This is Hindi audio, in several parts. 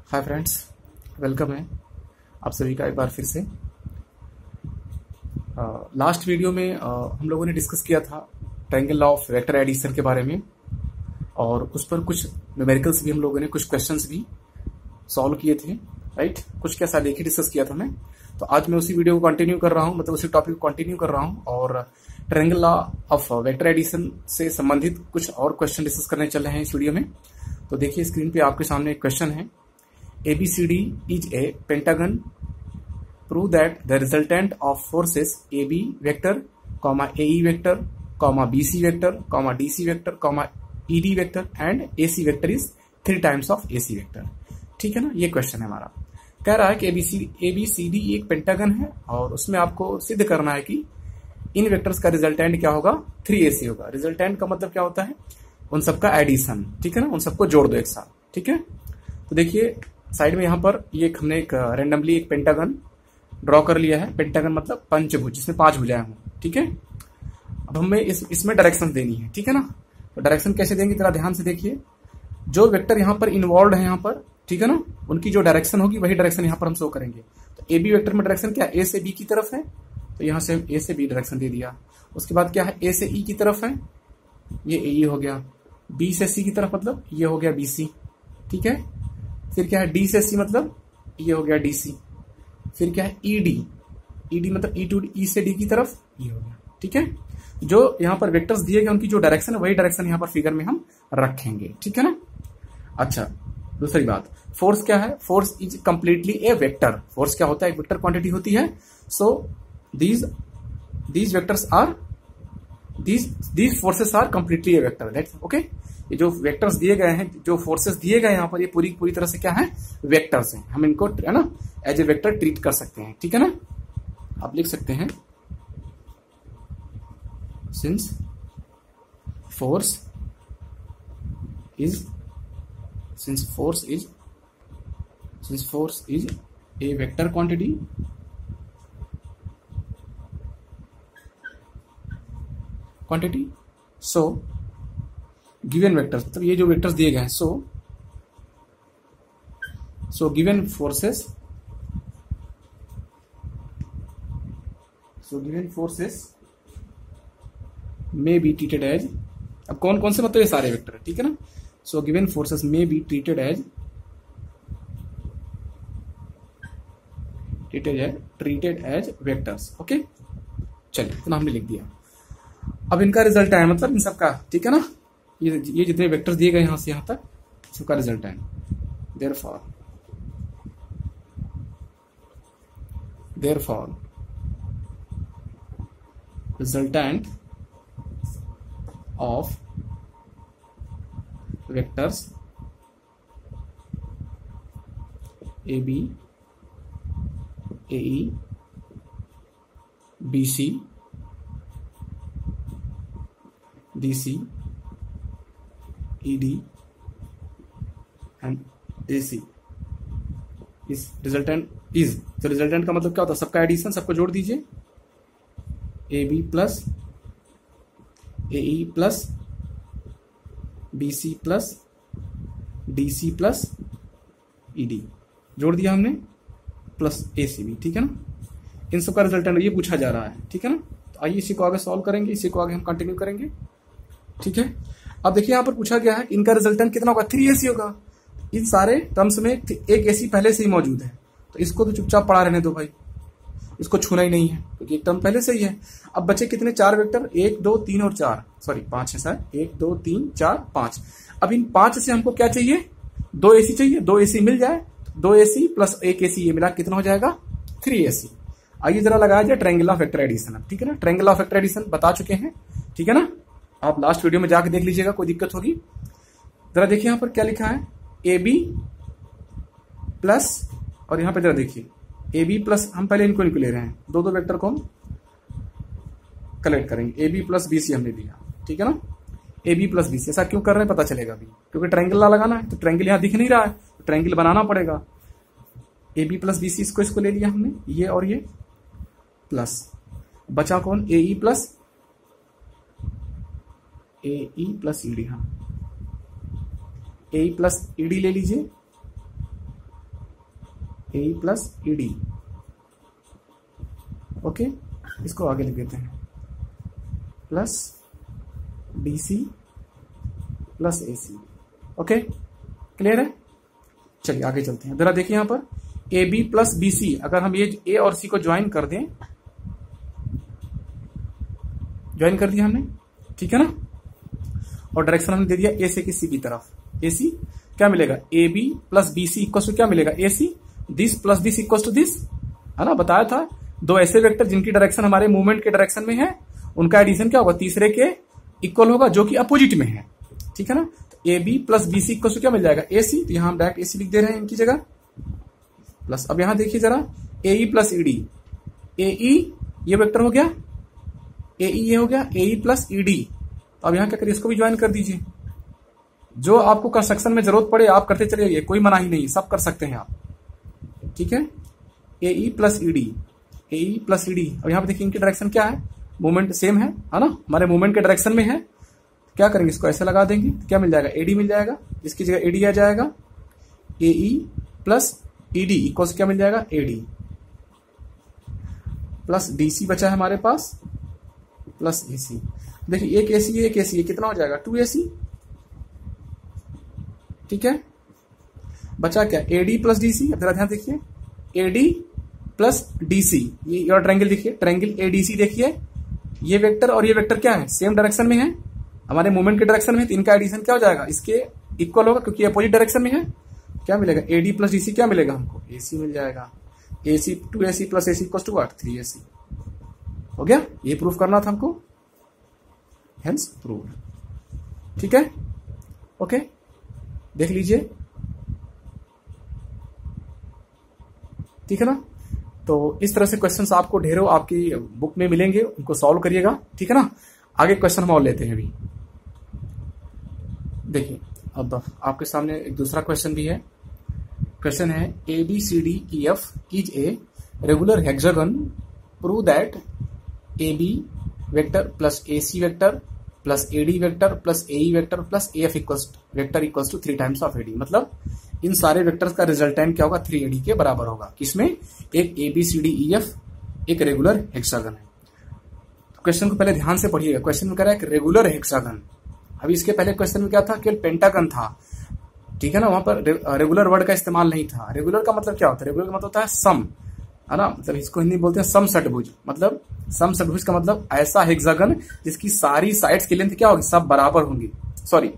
हाय फ्रेंड्स, वेलकम है आप सभी का एक बार फिर से। लास्ट वीडियो में हम लोगों ने डिस्कस किया था triangle law of vector addition के बारे में, और उस पर कुछ न्यूमेरिकल्स भी हम लोगों ने कुछ क्वेश्चंस भी सॉल्व किए थे, राइट। कुछ कैसा देखिए डिस्कस किया था मैं। तो आज मैं उसी वीडियो को कंटिन्यू कर रहा हूँ, मतलब उसी टॉपिक को कंटिन्यू कर रहा हूँ, और triangle law of vector addition से संबंधित कुछ और क्वेश्चन डिस्कस करने चल रहे हैं इस वीडियो में। तो देखिए स्क्रीन पे आपके सामने एक क्वेश्चन है, ABCD is a pentagon. Prove that the resultant of forces AB vector, AE vector, BC vector, DC vector, ED vector and AC vector is 3 times of AC vector. ठीक है ना, ये क्वेश्चन है हमारा। कह रहा है कि ABCD एक पेंटागन है और उसमें आपको सिद्ध करना है कि इन वेक्टर्स का रिजल्टेंट क्या होगा, 3AC होगा। रिजल्टेंट का मतलब क्या होता है, उन सबका एडिशन, ठीक है ना, उन सबको जोड़ दो एक साथ, ठीक है। तो देखिए साइड में यहाँ पर ये हमने एक रैंडमली एक पेंटागन ड्रॉ कर लिया है। पेंटागन मतलब पंचभुज जिसमें 5 भुजाएं हों, ठीक है। अब हमें इसमें डायरेक्शन देनी है, ठीक है ना। तो डायरेक्शन कैसे देंगे, जरा ध्यान से देखिए। जो वेक्टर यहाँ पर इन्वॉल्व है यहाँ पर, ठीक है ना, उनकी जो डायरेक्शन होगी वही डायरेक्शन यहाँ पर हम शो करेंगे। तो AB वेक्टर में डायरेक्शन क्या है, A से B की तरफ है, तो यहाँ से A से B डायरेक्शन दे दिया। उसके बाद क्या है, A से E की तरफ है, ये AE हो गया। B से C की तरफ मतलब ये हो गया BC, ठीक है। फिर क्या है, D से C मतलब ये हो गया DC। फिर क्या है, ED मतलब E से D की तरफ ये हो गया, ठीक है। जो यहाँ पर वेक्टर्स दिए गए उनकी जो डायरेक्शन है वही डायरेक्शन यहाँ पर फिगर में हम रखेंगे, ठीक है ना। अच्छा, दूसरी बात, फोर्स क्या है, force is completely a vector. Force क्या होता है, एक वेक्टर क्वांटिटी होती है। So these vectors are these forces are completely a vector, that's okay. ये जो वेक्टर्स दिए गए हैं, जो फोर्सेस दिए गए यहाँ पर, ये पूरी तरह से क्या है, वेक्टर्स हैं। हम इनको है ना एज ए वेक्टर ट्रीट कर सकते हैं, ठीक है ना। आप लिख सकते हैं, since force is a vector quantity, so given vectors मतलब ये जो वेक्टर्स दिए गए हैं, so given forces may be treated as, अब कौन कौन से मतलब ये सारे वेक्टर है, ठीक है ना। So given forces may be treated as vectors, okay. चलिए इतना हमने लिख दिया। अब इनका रिजल्ट है, मतलब इन सबका, ठीक है ना, ये जितने वेक्टर्स दिए गए यहां से यहां तक, सबका रिजल्ट है। Therefore resultant of vectors AB, AE, BC, DC, ED and AC इस रिजल्टेंट इज। तो रिजल्टेंट का मतलब क्या होता है, सबका एडिशन, सबको जोड़ दीजिए। AB plus AE plus BC plus DC plus ED जोड़ दिया हमने, प्लस AC भी, ठीक है ना। इन सबका रिजल्टेंट ये पूछा जा रहा है, ठीक है ना। तो आइए इसी को आगे सॉल्व करेंगे, इसी को आगे हम कंटिन्यू करेंगे, ठीक है। अब देखिए यहाँ पर पूछा गया है इनका रिजल्टेंट कितना होगा, 3AC होगा। इन सारे टर्म्स में एक AC पहले से ही मौजूद है, तो इसको तो चुपचाप पड़ा रहने दो भाई, इसको छूना ही नहीं है क्योंकि एक टर्म पहले से ही है। अब बचे कितने, 4 वेक्टर, 1 2 3 और 4, सॉरी 5 है सर, 1 2 3 4 5। अब इन 5 से हमको क्या चाहिए, 2 AC चाहिए। 2 AC मिल जाए, 2 AC प्लस 1 AC ये मिला कितना हो जाएगा, 3AC। आइए जरा लगाया जाए ट्रायंगल ऑफ वेक्टर एडिशन, ठीक है ना। ट्रायंगल ऑफ वेक्टर एडिशन बता चुके हैं, ठीक है ना। आप लास्ट वीडियो में जाके देख लीजिएगा, कोई दिक्कत होगी। जरा देखिए यहाँ पर क्या लिखा है, AB प्लस, और यहाँ पे जरा देखिए AB प्लस, हम पहले इनको ले रहे हैं, दो वेक्टर को हम कलेक्ट करेंगे। AB प्लस BC हमने दिया, ठीक है ना। AB प्लस BC ऐसा क्यों कर रहे हैं पता चलेगा अभी, क्योंकि ट्रायंगल लगाना है, तो ट्रायंगल यहाँ दिख नहीं रहा है, तो ट्रायंगल बनाना पड़ेगा। AB प्लस BC इसको ले लिया हमने, ये और ये प्लस, बचा कौन, AE प्लस ईडी, हाँ AE प्लस ईडी ले लीजिए, A plus E D. Okay, इसको आगे लिख देते हैं, plus D C plus A C. Okay, clear है? चलिए आगे चलते हैं। जरा देखिए यहां पर A B plus B C, अगर हम ये ए और सी को ज्वाइन कर दें, ज्वाइन कर दिया हमने, ठीक है ना, और डायरेक्शन हमने दे दिया ए से सी की तरफ। ए सी क्या मिलेगा, A B plus B C equal to क्या मिलेगा, A C. This plus this equal to this, है ना, बताया था। दो ऐसे वेक्टर जिनकी डायरेक्शन हमारे मूवमेंट के डायरेक्शन में है, उनका एडिशन क्या होगा, तीसरे के इक्वल होगा जो कि अपोजिट में है, ठीक है ना। तो A B plus B C equal to क्या मिल जाएगा, ए सी। तो यहां हम डायरेक्ट ए सी लिख दे रहे हैं इनकी जगह, प्लस अब यहां देखिए जरा ए ई प्लस ई डी। ए ई ये वेक्टर हो गया, ए ई ये हो गया, ए ई प्लस ई डी। तो अब यहां क्या करिए, इसको भी ज्वाइन कर दीजिए। जो आपको कंस्ट्रक्शन में जरूरत पड़े आप करते चले जाइए, कोई मनाही नहीं, सब कर सकते हैं आप, ठीक है। ए ई प्लस ई डी, ए ई प्लस ई डी। अब यहां पे देखिए इनकी डायरेक्शन क्या है, मूवमेंट सेम है ना, हमारे मूवमेंट के डायरेक्शन में है। क्या करेंगे, इसको ऐसे लगा देंगे, तो क्या मिल जाएगा, एडी मिल जाएगा, इसकी जगह एडी आ जाएगा। A E plus E D equal क्या मिल जाएगा, एडी प्लस डी सी बचा है हमारे पास, प्लस ए सी। देखिए एक ए सी एक ए सी, कितना हो जाएगा, 2AC, ठीक है। बचा क्या, एडी प्लस डीसी। अब जरा ध्यान देखिए, एडी प्लस डीसी, ये और ट्रायंगल देखिए, ट्रायंगल एडीसी देखिए, ये वेक्टर और ये वेक्टर क्या है, सेम डायरेक्शन में है, हमारे मूवमेंट के डायरेक्शन में, तो इनका एडिशन क्या हो जाएगा, इसके इक्वल होगा क्योंकि अपोजिट डायरेक्शन में है। क्या मिलेगा, एडी प्लस डीसी क्या मिलेगा हमको, एसी मिल जाएगा। AC 2AC plus AC equal to what, 3AC। हो गया, ये प्रूफ करना था हमको, हेंस प्रूव, ठीक है। ओके, देख लीजिए, ठीक है ना। तो इस तरह से क्वेश्चंस आपको ढेरों आपकी बुक में मिलेंगे, उनको सॉल्व करिएगा, ठीक है ना। आगे क्वेश्चन हम और लेते हैं अभी। देखिए अब आपके सामने एक दूसरा क्वेश्चन भी है। क्वेश्चन है A B C D E F is a regular hexagon, prove that A B vector plus A C vector plus A D vector plus A E vector plus A F vector equals to 3 times of A D. मतलब इन सारे वेक्टर्स का रिजल्टेंट क्या होगा, 3AD के बराबर होगा। किसमें, एक A B C D E F एक रेगुलर हेक्सागन है। तो क्वेश्चन को पहले ध्यान से पढ़िएगा। क्वेश्चन में कह रहा है एक रेगुलर हेक्सागन। अभी इसके पहले क्वेश्चन में क्या था, केवल पेंटागन था, ठीक है ना, वहां पर रेगुलर वर्ड का इस्तेमाल नहीं था। रेगुलर का मतलब क्या होता है, रेगुलर का मतलब होता है सम, है ना, मतलब इसको हिंदी में बोलते हैं सम षटभुज। मतलब सम षटभुज का मतलब ऐसा हेक्सागन जिसकी सारी साइड्स की लेंथ क्या होगी, सब बराबर होंगी, सॉरी,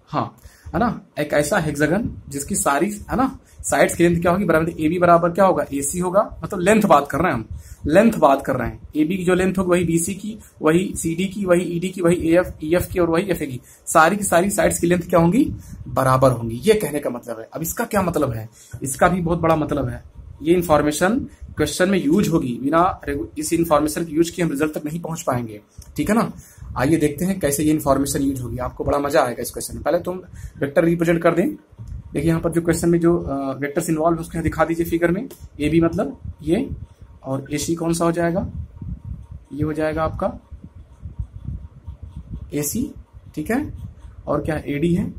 हाँ, है ना, एक ऐसा हेक्सागन जिसकी सारी, है ना, साइड्स की लेंथ क्या होगी, बराबर। ए बी बराबर क्या होगा, ए सी होगा, मतलब लेंथ बात कर रहे हैं हम, लेंथ बात कर रहे हैं। ए बी की जो लेंथ होगी वही बी सी की, वही सी डी की, वही ई डी की, वही ए एफ ई एफ की और वही एफ ए की, सारी की सारी साइड्स की लेंथ क्या होंगी, बराबर होंगी। ये कहने का मतलब है। अब इसका क्या मतलब है, इसका भी बहुत बड़ा मतलब है। ये इन्फॉर्मेशन क्वेश्चन में यूज होगी, बिना इस इन्फॉर्मेशन की यूज की हम रिजल्ट तक नहीं पहुंच पाएंगे, ठीक है ना। आइए देखते हैं कैसे ये इन्फॉर्मेशन यूज होगी, आपको बड़ा मजा आएगा इस क्वेश्चन में। पहले तुम वेक्टर रिप्रेजेंट कर दें। देखिए यहाँ पर जो क्वेश्चन में जो वेक्टर्स इन्वॉल्व है उसको दिखा दीजिए फिगर में। ए बी मतलब ये, और ए सी कौन सा हो जाएगा, ये हो जाएगा आपका ए सी, ठीक है। और क्या ए डी है,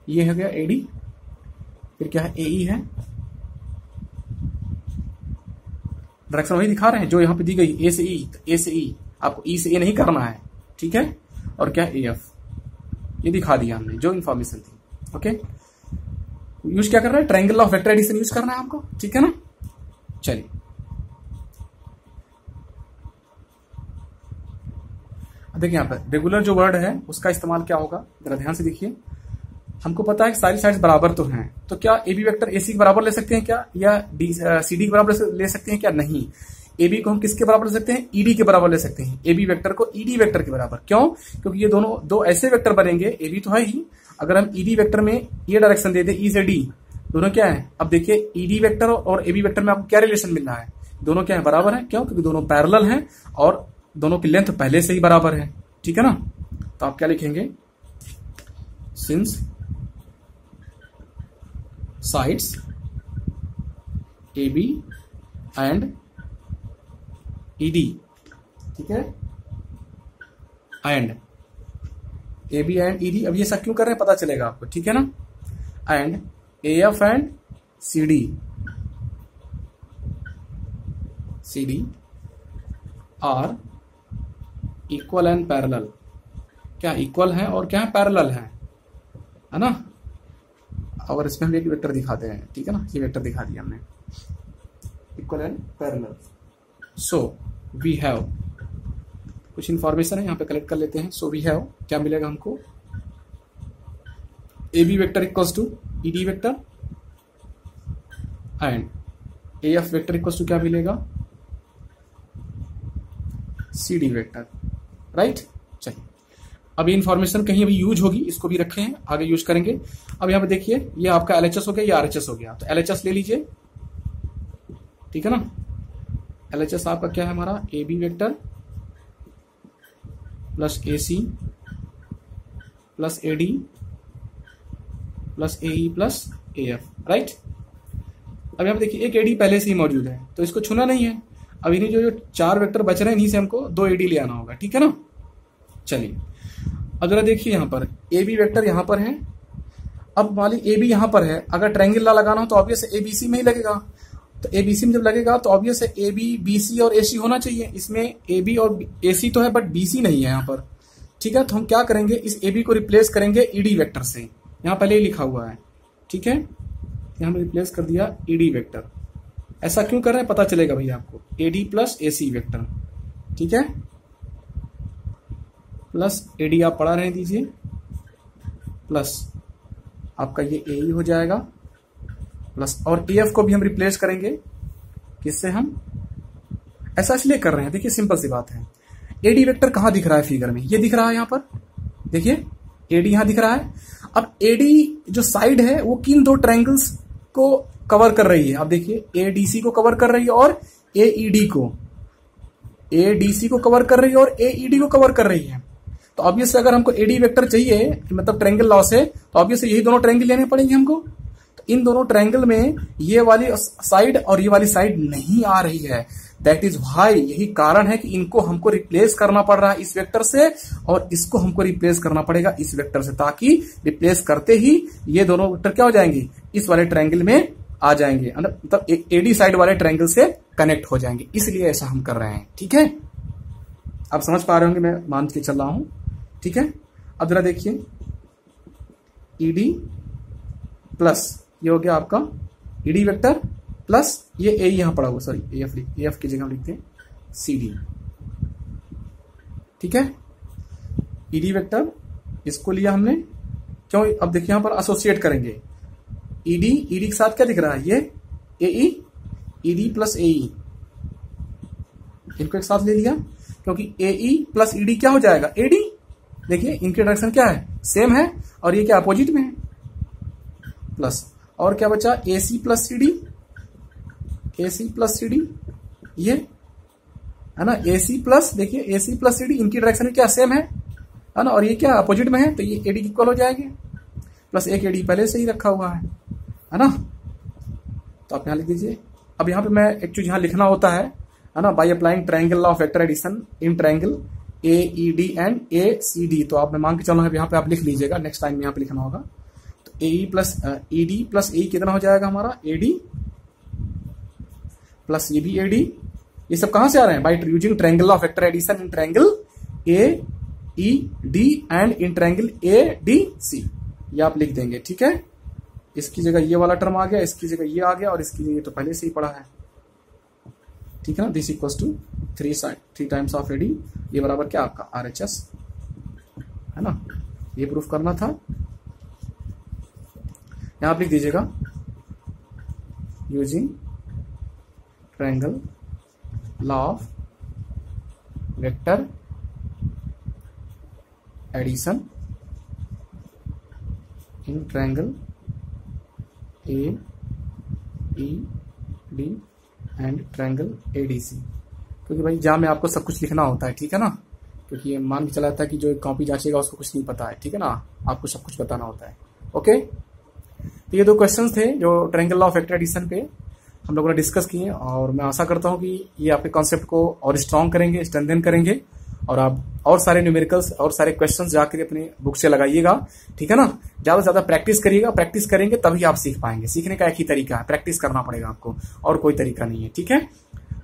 ये हो गया ए डी। फिर क्या है, ए ई है, डायरेक्शन वही दिखा रहे हैं जो यहां पे दी गई, ए से ई। तो ए से ई, आपको ई से ए नहीं करना है, ठीक है। और क्या, ए एफ, ये दिखा दिया हमने जो इन्फॉर्मेशन थी। ओके, यूज क्या कर रहा है, triangle of vector addition use करना है हमको, ठीक है ना। चलिए देखिए यहाँ पर रेगुलर जो वर्ड है उसका इस्तेमाल क्या होगा, जरा ध्यान से देखिए। हमको पता है कि सारी साइड्स बराबर तो हैं, तो क्या ए बी वेक्टर ए सी के बराबर ले सकते हैं क्या, या डी सी डी के बराबर ले सकते हैं क्या, नहीं। ए बी को हम किसके बराबर ले सकते हैं, ई डी के बराबर ले सकते हैं। ए बी वेक्टर को ई डी वेक्टर के बराबर, क्यों, क्योंकि ये दोनों दो ऐसे वेक्टर बनेंगे, ए बी तो है ही, अगर हम ई डी वेक्टर में ये डायरेक्शन दे दें, ई से डी, दोनों क्या है। अब देखिए ई डी वेक्टर और ए बी वेक्टर में आपको क्या रिलेशन मिल रहा है, दोनों क्या है, बराबर है। क्यों, क्योंकि दोनों पैरेलल हैं और दोनों की लेंथ पहले से ही बराबर है, ठीक है ना। तो आप क्या लिखेंगे, since sides AB and ED, ठीक है, एंड AB एंड ED। अब ये सब क्यों कर रहे हैं पता चलेगा आपको, ठीक है ना। And AF and CD are equal and parallel. क्या इक्वल है और क्या है, पैरेलल है ना। और इसमें हम एक वेक्टर दिखाते हैं, ठीक है ना, ये वेक्टर दिखा दिया हमने, equal and parallel. So we have, कुछ इंफॉर्मेशन है यहाँ पे कलेक्ट कर लेते हैं। सो वी हैव, क्या मिलेगा हमको, AB vector equals to ED vector and AF vector equals to क्या मिलेगा, CD वेक्टर, राइट। चलिए, अब ये इंफॉर्मेशन कहीं अभी यूज होगी, इसको भी रखे हैं, आगे यूज करेंगे। अब यहाँ पे देखिए, ये आपका LHS हो गया, ये RHS हो गया, तो LHS ले लीजिए, ठीक है ना। LHS आपका क्या है हमारा, AB vector plus AC plus AD plus AE plus AF, right. अब यहाँ पे देखिए, एक AD पहले से ही मौजूद है, तो इसको छूना नहीं है। अब इन्हीं जो 4 वेक्टर बच रहे हैं, इन्हीं से हमको 2 AD ले आना होगा, ठीक है ना। चलिए, अब जरा देखिए, यहाँ पर AB वेक्टर यहाँ पर है। अब वाली AB यहाँ पर है, अगर ट्रायंगल ला लगाना हो तो ऑब्वियस ABC में ही लगेगा। तो ABC में जब लगेगा तो ऑब्वियस है AB, BC और AC होना चाहिए। इसमें AB और AC तो है, बट BC नहीं है यहाँ पर, ठीक है। तो हम क्या करेंगे, इस AB को रिप्लेस करेंगे ED वेक्टर से। यहाँ पहले ही लिखा हुआ है, ठीक है, यहाँ हमने रिप्लेस कर दिया ED वेक्टर। ऐसा क्यों कर रहे हैं पता चलेगा भैया आपको, AD प्लस AC वेक्टर, ठीक है, प्लस AD आप पढ़ा रहे दीजिए, प्लस आपका ये AE हो जाएगा, प्लस और AF को भी हम रिप्लेस करेंगे, किससे, हम ऐसा इसलिए कर रहे हैं, देखिए सिंपल सी बात है। AD वेक्टर कहाँ दिख रहा है फिगर में, ये दिख रहा है यहाँ पर, देखिए AD यहाँ दिख रहा है। अब AD जो साइड है वो किन 2 ट्रायंगल्स को कवर कर रही है, आप देखिए ADC को कवर कर रही है और AED को, ADC को कवर कर रही है और AED को कवर कर रही है। तो ऑब्वियस अगर हमको AD वेक्टर चाहिए, मतलब ट्रायंगल लॉ से, तो ऑब्वियस यही दोनों ट्रायंगल लेने पड़ेंगे हमको। तो इन दोनों ट्रायंगल में ये वाली साइड और ये वाली साइड नहीं आ रही है, दैट इज व्हाई, यही कारण है कि इनको हमको रिप्लेस करना पड़ रहा है इस वेक्टर से, और इसको हमको रिप्लेस करना पड़ेगा इस वेक्टर से, ताकि रिप्लेस करते ही ये दोनों वेक्टर क्या हो जाएंगे, इस वाले ट्रायंगल में आ जाएंगे, मतलब AD साइड वाले ट्रायंगल से कनेक्ट हो जाएंगे, इसलिए ऐसा हम कर रहे हैं, ठीक है। आप समझ पा रहे होंगे, मैं मान के चल रहा हूं, ठीक है। अब जरा देखिए, ED प्लस ये हो गया आपका ED वेक्टर प्लस ये AE यहां पड़ा हुआ, सॉरी AF की जगह हम लिखते हैं CD, ठीक है। ED वेक्टर इसको लिया हमने, क्यों, अब देखिए यहां पर एसोसिएट करेंगे, ED के साथ क्या दिख रहा है, ये AE, ED प्लस AE, इनको एक साथ ले लिया, क्योंकि AE प्लस ED क्या हो जाएगा, AD। देखिए इनकी डायरेक्शन क्या है, सेम है, और ये क्या अपोजिट में है, प्लस, और क्या बचा, AC plus CD, AC plus CD, ये है ना, AC प्लस, देखिए AC प्लस CD, इनकी डायरेक्शन क्या सेम है ना, और ये क्या अपोजिट में है, तो ये AD इक्वल हो जाएंगे, प्लस एक AD पहले से ही रखा हुआ है ना। तो आप यहां लिख दीजिए। अब यहां पे मैं एक चीज यहां लिखना होता है ना, by applying triangle law of vector addition in triangle AED and ACD, तो आप मैं मान के चल रहा हूं, यहाँ पे आप लिख लीजिएगा, नेक्स्ट टाइम यहाँ पे लिखना होगा। तो AE plus ED plus AE कितना हो जाएगा हमारा, AD प्लस ये भी AD, ये सब कहां से आ रहे हैं, by using triangle of vector addition in triangle AED and in triangle ADC, ये आप लिख देंगे, ठीक है। इसकी जगह ये वाला टर्म आ गया, इसकी जगह ये आ गया, और इसकी जगह तो पहले से ही पड़ा है, ठीक है ना। This equals to 3 times of AD, ये बराबर क्या आपका RHS, है ना, ये प्रूफ करना था। यहां आप लिख दीजिएगा, using triangle law of vector addition in triangle AED and triangle ADC, क्योंकि भाई एग्जाम में आपको सब कुछ लिखना होता है, ठीक है ना, क्योंकि ये मान के चला जाता है कि जो कॉपी जांचेगा उसको कुछ नहीं पता है, ठीक है ना, आपको सब कुछ बताना होता है, ओके। तो ये 2 क्वेश्चंस थे जो triangle law of vector addition पे हम लोगों ने डिस्कस किए, और मैं आशा करता हूं कि ये आपके कॉन्सेप्ट को और स्ट्रॉन्ग करेंगे, स्ट्रेंथन करेंगे, और आप और सारे न्यूमेरिकल्स और सारे क्वेश्चंस जाकर अपने बुक से लगाइएगा, ठीक है ना। ज्यादा से ज्यादा प्रैक्टिस करिएगा, प्रैक्टिस करेंगे तभी आप सीख पाएंगे। सीखने का एक ही तरीका है, प्रैक्टिस करना पड़ेगा आपको, और कोई तरीका नहीं है, ठीक है।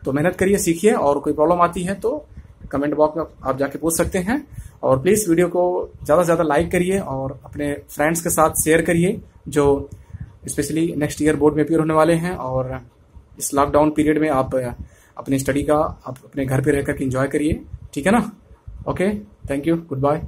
तो मेहनत करिए, सीखिए, और कोई प्रॉब्लम आती है तो कमेंट बॉक्स में आप जाके पूछ सकते हैं। और प्लीज वीडियो को ज्यादा से ज्यादा लाइक करिए और अपने फ्रेंड्स के साथ शेयर करिए जो स्पेशली नेक्स्ट ईयर बोर्ड में अपियर होने वाले हैं। और इस लॉकडाउन पीरियड में आप अपनी स्टडी का आप अपने घर पे रहकर के एंजॉय करिए, ठीक है ना। Okay, thank you, good bye.